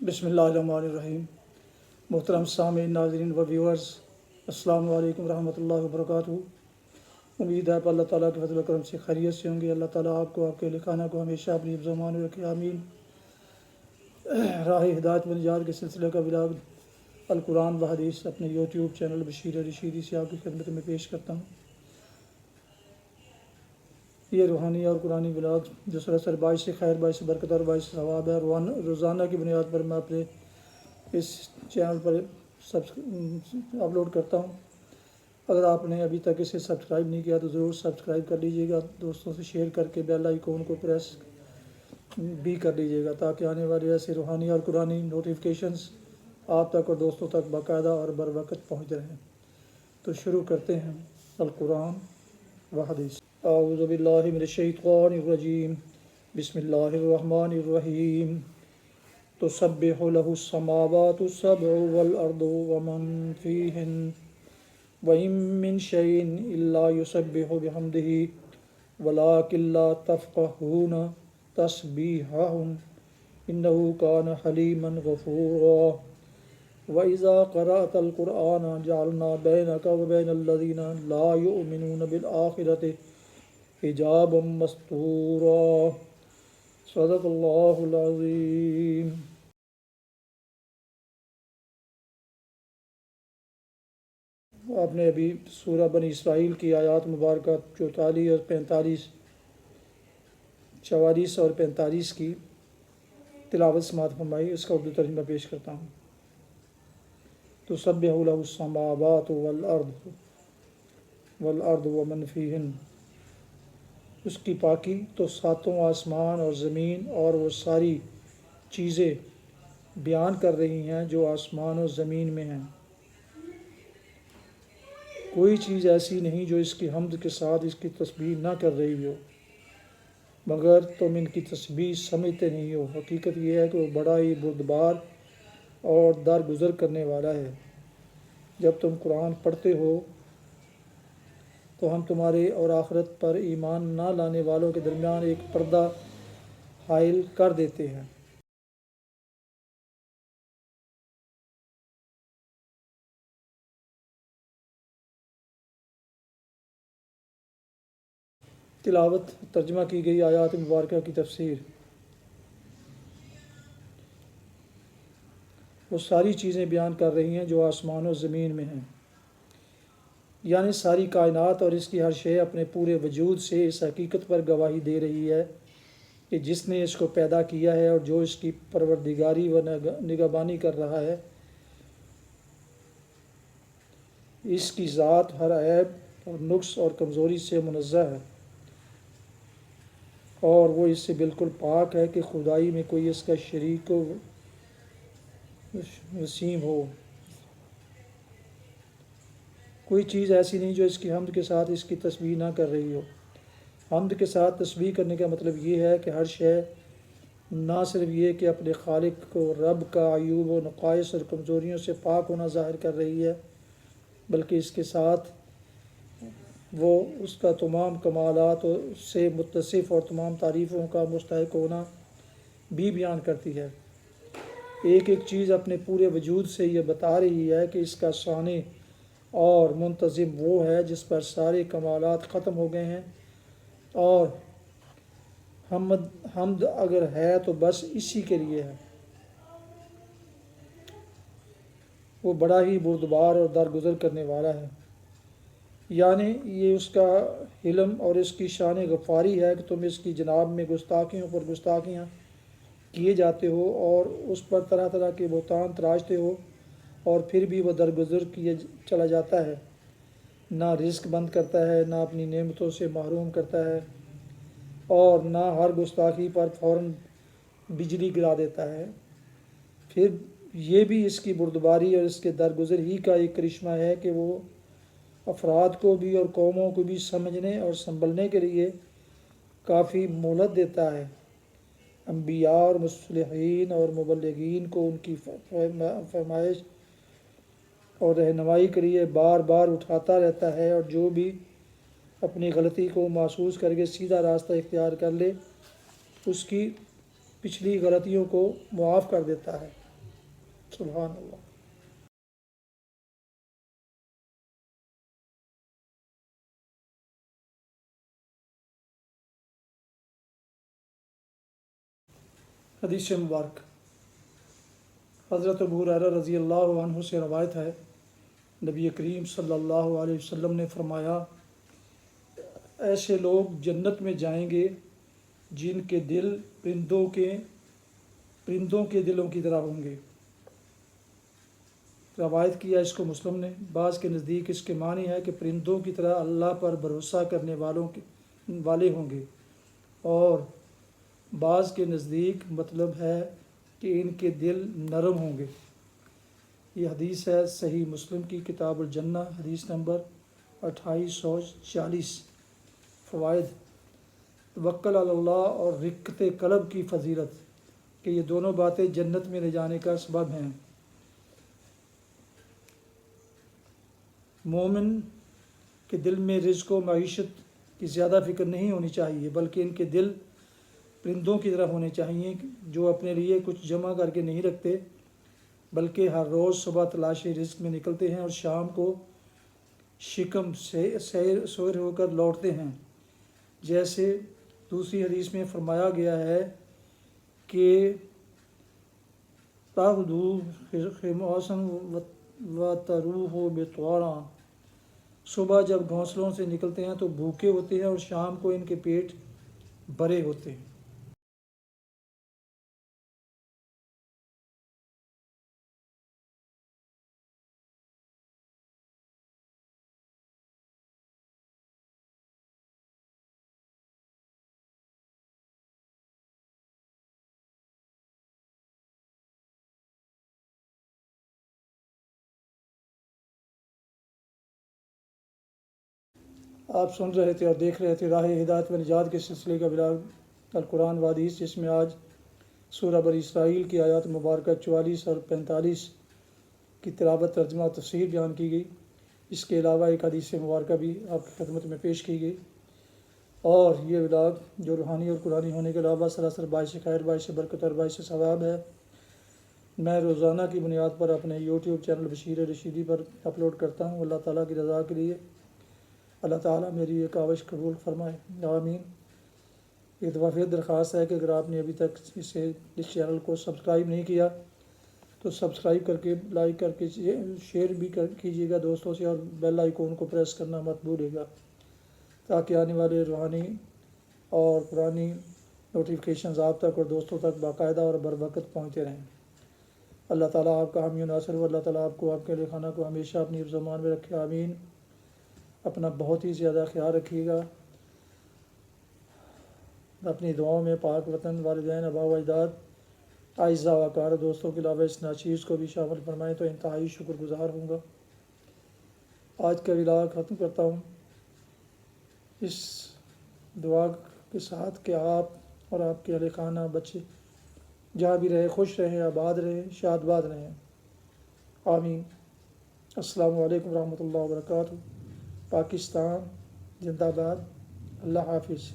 بسم اللہ الرحمن الرحیم۔ محترم سامعین، ناظرین و ویورز، السلام علیکم ورحمۃ اللہ وبرکاتہ۔ امید ہے کہ اللہ تعالیٰ کے فضل و کرم سے خیریت سے ہوں گے۔ اللہ تعالیٰ آپ کو، آپ کے لکھانہ کو ہمیشہ اپنی حفظ و امان میں رکھے، آمین۔ راہ ہدایت و نجات کے سلسلے کا ولاگ القرآن و حدیث اپنے یوٹیوب چینل بشیر رشیدی سے آپ کی خدمت میں پیش کرتا ہوں۔ یہ روحانی اور قرآنی ولاگ جو سراسر باعث خیر، باعث برکت اور باعث ثواب ہے، روزانہ کی بنیاد پر میں اپنے اس چینل پر اپلوڈ کرتا ہوں۔ اگر آپ نے ابھی تک اسے سبسکرائب نہیں کیا تو ضرور سبسکرائب کر لیجیے گا، دوستوں سے شیئر کر کے بیل آئیکن کو پریس بھی کر لیجیے گا تاکہ آنے والے ایسے روحانی اور قرآنی نوٹیفیکیشنز آپ تک اور دوستوں تک باقاعدہ اور بر وقت پہنچ رہیں۔ تو شروع کرتے ہیں القرآن و حدیث۔ اعوذ باللہ من الشیطان الرجیم، بسم اللہ الرحمن الرحیم۔ تسبح له السماوات السبع والأرض ومن فيهن وإن من شيء إلا يسبح بحمده ولكن لا تفقهون تسبيحهم إنه كان حليما غفورا وإذا قرأت القرآن جعلنا بينك وبين الذين لا يؤمنون بالآخرة حجابا مستورا۔ صدق اللہ العظیم۔ آپ نے ابھی سورہ بنی اسرائیل کی آیات مبارکہ 44 اور 45 44 اور 45 کی تلاوت سماعت فرمائی۔ اس کا اردو ترجمہ پیش کرتا ہوں۔ تسبح له السماوات والارض ومن فیہن، اس کی پاکی تو ساتوں آسمان اور زمین اور وہ ساری چیزیں بیان کر رہی ہیں جو آسمان و زمین میں ہیں۔ کوئی چیز ایسی نہیں جو اس کی حمد کے ساتھ اس کی تسبیح نہ کر رہی ہو، مگر تم ان کی تسبیح سمجھتے نہیں ہو۔ حقیقت یہ ہے کہ وہ بڑا ہی بردبار اور درگزر کرنے والا ہے۔ جب تم قرآن پڑھتے ہو تو ہم تمہارے اور آخرت پر ایمان نہ لانے والوں کے درمیان ایک پردہ حائل کر دیتے ہیں۔ تلاوت ترجمہ کی گئی آیات مبارکہ کی تفسیر۔ وہ ساری چیزیں بیان کر رہی ہیں جو آسمان و زمین میں ہیں، یعنی ساری کائنات اور اس کی ہر شے اپنے پورے وجود سے اس حقیقت پر گواہی دے رہی ہے کہ جس نے اس کو پیدا کیا ہے اور جو اس کی پروردگاری و نگہبانی کر رہا ہے، اس کی ذات ہر عیب اور نقص اور کمزوری سے منزہ ہے، اور وہ اس سے بالکل پاک ہے کہ خدائی میں کوئی اس کا شریک و وسیم ہو۔ کوئی چیز ایسی نہیں جو اس کی حمد کے ساتھ اس کی تسبیح نہ کر رہی ہو۔ حمد کے ساتھ تسبیح کرنے کا مطلب یہ ہے کہ ہر شے نہ صرف یہ کہ اپنے خالق کو رب کا عیوب و نقائص اور کمزوریوں سے پاک ہونا ظاہر کر رہی ہے، بلکہ اس کے ساتھ وہ اس کا تمام کمالات سے متصف اور تمام تعریفوں کا مستحق ہونا بھی بیان کرتی ہے۔ ایک ایک چیز اپنے پورے وجود سے یہ بتا رہی ہے کہ اس کا صانع اور منتظم وہ ہے جس پر سارے کمالات ختم ہو گئے ہیں، اور حمد اگر ہے تو بس اسی کے لیے ہے۔ وہ بڑا ہی بردبار اور درگزر کرنے والا ہے، یعنی یہ اس کا حلم اور اس کی شان غفاری ہے کہ تم اس کی جناب میں گستاخیوں پر گستاخیاں کیے جاتے ہو اور اس پر طرح طرح کے بہتان تراشتے ہو، اور پھر بھی وہ درگزر کیے چلا جاتا ہے، نہ رزق بند کرتا ہے، نہ اپنی نعمتوں سے محروم کرتا ہے، اور نہ ہر گستاخی پر فوراً بجلی گرا دیتا ہے۔ پھر یہ بھی اس کی بردباری اور اس کے درگزر ہی کا ایک کرشمہ ہے کہ وہ افراد کو بھی اور قوموں کو بھی سمجھنے اور سنبھلنے کے لیے کافی مہلت دیتا ہے۔ انبیاء اور مصلحین اور مبلغین کو ان کی فرمائش اور رہنمائی کے لیے بار بار اٹھاتا رہتا ہے، اور جو بھی اپنی غلطی کو محسوس کر کے سیدھا راستہ اختیار کر لے اس کی پچھلی غلطیوں کو معاف کر دیتا ہے۔ سبحان اللہ۔ حدیث مبارک حضرت ابو ہریرہ رضی اللہ عنہ سے روایت ہے، نبی کریم صلی اللہ علیہ وسلم نے فرمایا، ایسے لوگ جنت میں جائیں گے جن کے دل پرندوں کے دلوں کی طرح ہوں گے۔ روایت کیا اس کو مسلم نے۔ بعض کے نزدیک اس کے معنی ہے کہ پرندوں کی طرح اللہ پر بھروسہ کرنے والے ہوں گے، اور بعض کے نزدیک مطلب ہے کہ ان کے دل نرم ہوں گے۔ یہ حدیث ہے صحیح مسلم کی کتاب الجنہ، حدیث نمبر 2840۔ فوائد: توکل علی اللہ اور رقت قلب کی فضیلت، کہ یہ دونوں باتیں جنت میں لے جانے کا سبب ہیں۔ مومن کے دل میں رزق و معیشت کی زیادہ فکر نہیں ہونی چاہیے، بلکہ ان کے دل پرندوں کی طرح ہونے چاہیے جو اپنے لیے کچھ جمع کر کے نہیں رکھتے، بلکہ ہر روز صبح تلاش رزق میں نکلتے ہیں اور شام کو شکم سیر ہو کر لوٹتے ہیں۔ جیسے دوسری حدیث میں فرمایا گیا ہے کہ تغدو خماصا و تروح بطوانا، صبح جب گھونسلوں سے نکلتے ہیں تو بھوکے ہوتے ہیں اور شام کو ان کے پیٹ بھرے ہوتے ہیں۔ آپ سن رہے تھے اور دیکھ رہے تھے راہ ہدایت و نجات کے سلسلے کا بلاگ القرآن و حدیث، جس میں آج سورہ بنی اسرائیل کی آیات مبارکہ 44 اور 45 کی تلاوت، ترجمہ و تفسیر بیان کی گئی۔ اس کے علاوہ ایک حدیث مبارکہ بھی آپ کی خدمت میں پیش کی گئی، اور یہ بلاگ جو روحانی اور قرآنی ہونے کے علاوہ سراسر باعث خیر، باعث برکت اور باعث ثواب ہے۔ میں روزانہ کی بنیاد پر اپنے یوٹیوب چینل بشیر رشیدی پر اپلوڈ کرتا ہوں۔ اللہ تعالیٰ کی رضا کے لیے اللہ تعالیٰ میری یہ کاوش قبول فرمائے، آمین۔ ایک دفعہ پھر درخواست ہے کہ اگر آپ نے ابھی تک اس چینل کو سبسکرائب نہیں کیا تو سبسکرائب کر کے، لائک کر کے، شیئر بھی کیجیے گا دوستوں سے، اور بیل آئیکن کو پریس کرنا مت بھولیے گا، تاکہ آنے والے روحانی اور قرآنی نوٹیفیکیشنز آپ تک اور دوستوں تک باقاعدہ اور بروقت پہنچتے رہیں۔ اللہ تعالیٰ آپ کا حامی و ناصر ہو۔ اللہ تعالیٰ آپ کو، آپ کے اہل خانہ کو ہمیشہ اپنی حفظ و امان میں رکھے، آمین۔ اپنا بہت ہی زیادہ خیال رکھیے گا۔ اپنی دعاؤں میں پاک وطن، والدین، آباء و اجداد، اعزاء و اقارب دوستوں کے علاوہ اس ناچیز کو بھی شامل فرمائیں تو انتہائی شکر گزار ہوں گا۔ آج کا ولاگ ختم کرتا ہوں اس دعا کے ساتھ کہ آپ اور آپ کے اہل خانہ، بچے جہاں بھی رہے خوش رہیں، آباد رہیں، شاد باد رہیں، آمین۔ السلام علیکم ورحمۃ اللہ وبرکاتہ۔ پاکستان زندہ باد۔ اللہ حافظ۔